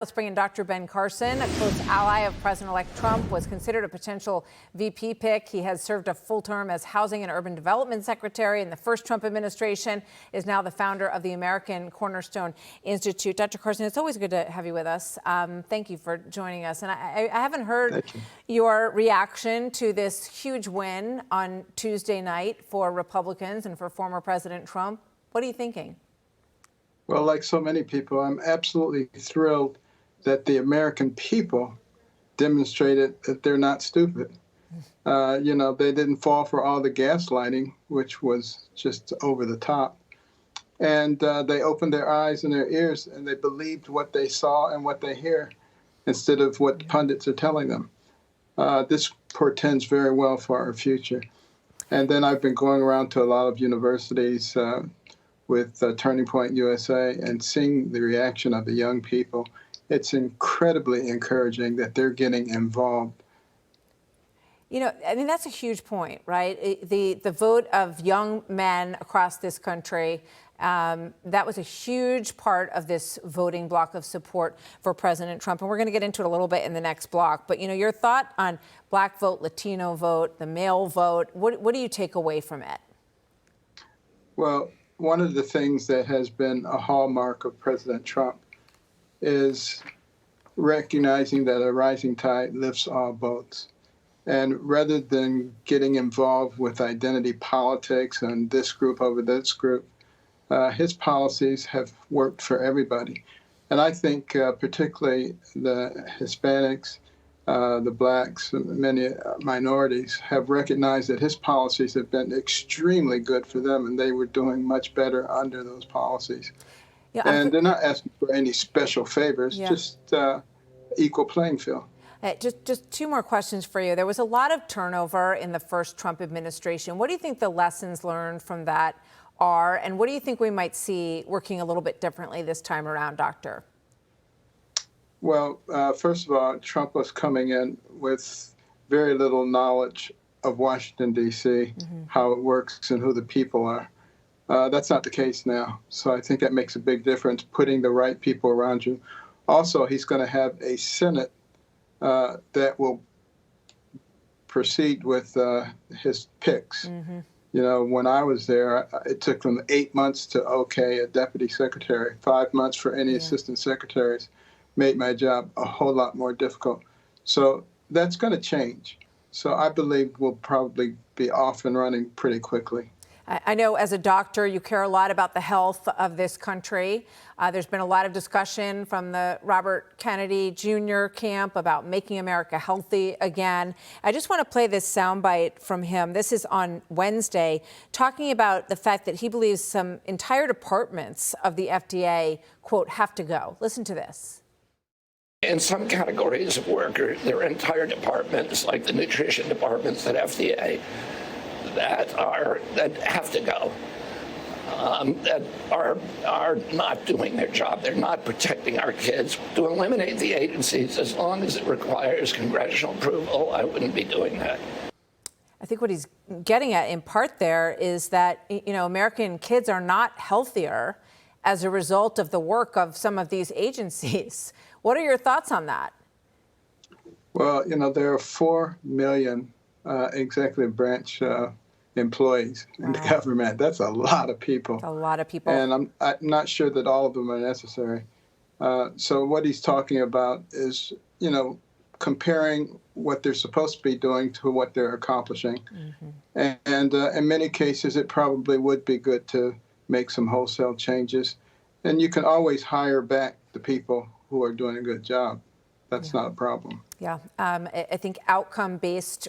Let's bring in Dr. Ben Carson, a close ally of President-elect Trump, was considered a potential VP pick. He has served a full term as Housing and Urban Development Secretary in the first Trump administration, is now the founder of the American Cornerstone Institute. Dr. Carson, it's always good to have you with us. Thank you for joining us. And I haven't heard your reaction to this huge win on Tuesday night for Republicans and for former President Trump. What are you thinking? Well, like so many people, I'm absolutely thrilled that the American people demonstrated that they're not stupid. They didn't fall for all the gaslighting, which was just over the top. And they opened their eyes and their ears, and they believed what they saw and what they hear instead of what the pundits are telling them. This portends very well for our future. And then I've been going around to a lot of universities with Turning Point USA and seeing the reaction of the young people. It's incredibly encouraging that they're getting involved. You know, I mean, that's a huge point, right? The vote of young men across this country, that was a huge part of this voting block of support for President Trump. And we're going to get into it a little bit in the next block. But, you know, your thought on Black vote, Latino vote, the male vote, what do you take away from it? Well, one of the things that has been a hallmark of President Trump is recognizing that a rising tide lifts all boats. And rather than getting involved with identity politics and this group over this group, his policies have worked for everybody. And I think particularly the Hispanics, the blacks, many minorities have recognized that his policies have been extremely good for them, and they were doing much better under those policies. Yeah, and they're not asking for any special favors, just equal playing field. Just two more questions for you. There was a lot of turnover in the first Trump administration. What do you think the lessons learned from that are, and what do you think we might see working a little bit differently this time around, Doctor? Well, first of all, Trump was coming in with very little knowledge of Washington, D.C., how it works and who the people are. That's not the case now. So I think that makes a big difference, putting the right people around you. Also, he's going to have a Senate that will proceed with his picks. You know, when I was there, it took them 8 months to okay a deputy secretary, 5 months for any assistant secretaries. Made my job a whole lot more difficult. So that's going to change. So I believe we'll probably be off and running pretty quickly. I know as a doctor, you care a lot about the health of this country. There's been a lot of discussion from the Robert Kennedy Jr. camp about making America healthy again. I just want to play this soundbite from him. This is on Wednesday, talking about the fact that he believes some entire departments of the FDA, quote, have to go. Listen to this. In some categories of workers, there are entire departments, like the nutrition departments at FDA, that have to go, that are not doing their job. They're not protecting our kids. To eliminate the agencies, as long as it requires congressional approval, I wouldn't be doing that. I think what he's getting at in part there is that, you know, American kids are not healthier as a result of the work of some of these agencies. What are your thoughts on that? Well, you know, there are 4 million executive branch employees in the government. That's a lot of people. A lot of people. And I'm not sure that all of them are necessary. So what he's talking about is, you know, comparing what they're supposed to be doing to what they're accomplishing. And in many cases, it probably would be good to make some wholesale changes. And you can always hire back the people who are doing a good job. That's not a problem. Yeah, I think outcome-based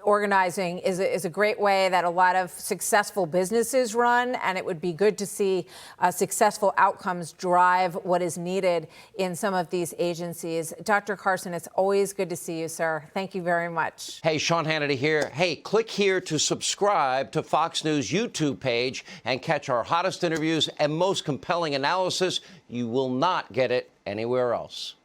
organizing is a great way that a lot of successful businesses run, and it would be good to see successful outcomes drive what is needed in some of these agencies. Dr. Carson, it's always good to see you, sir. Thank you very much. Hey, Sean Hannity here. Hey, click here to subscribe to Fox News YouTube page and catch our hottest interviews and most compelling analysis. You will not get it anywhere else.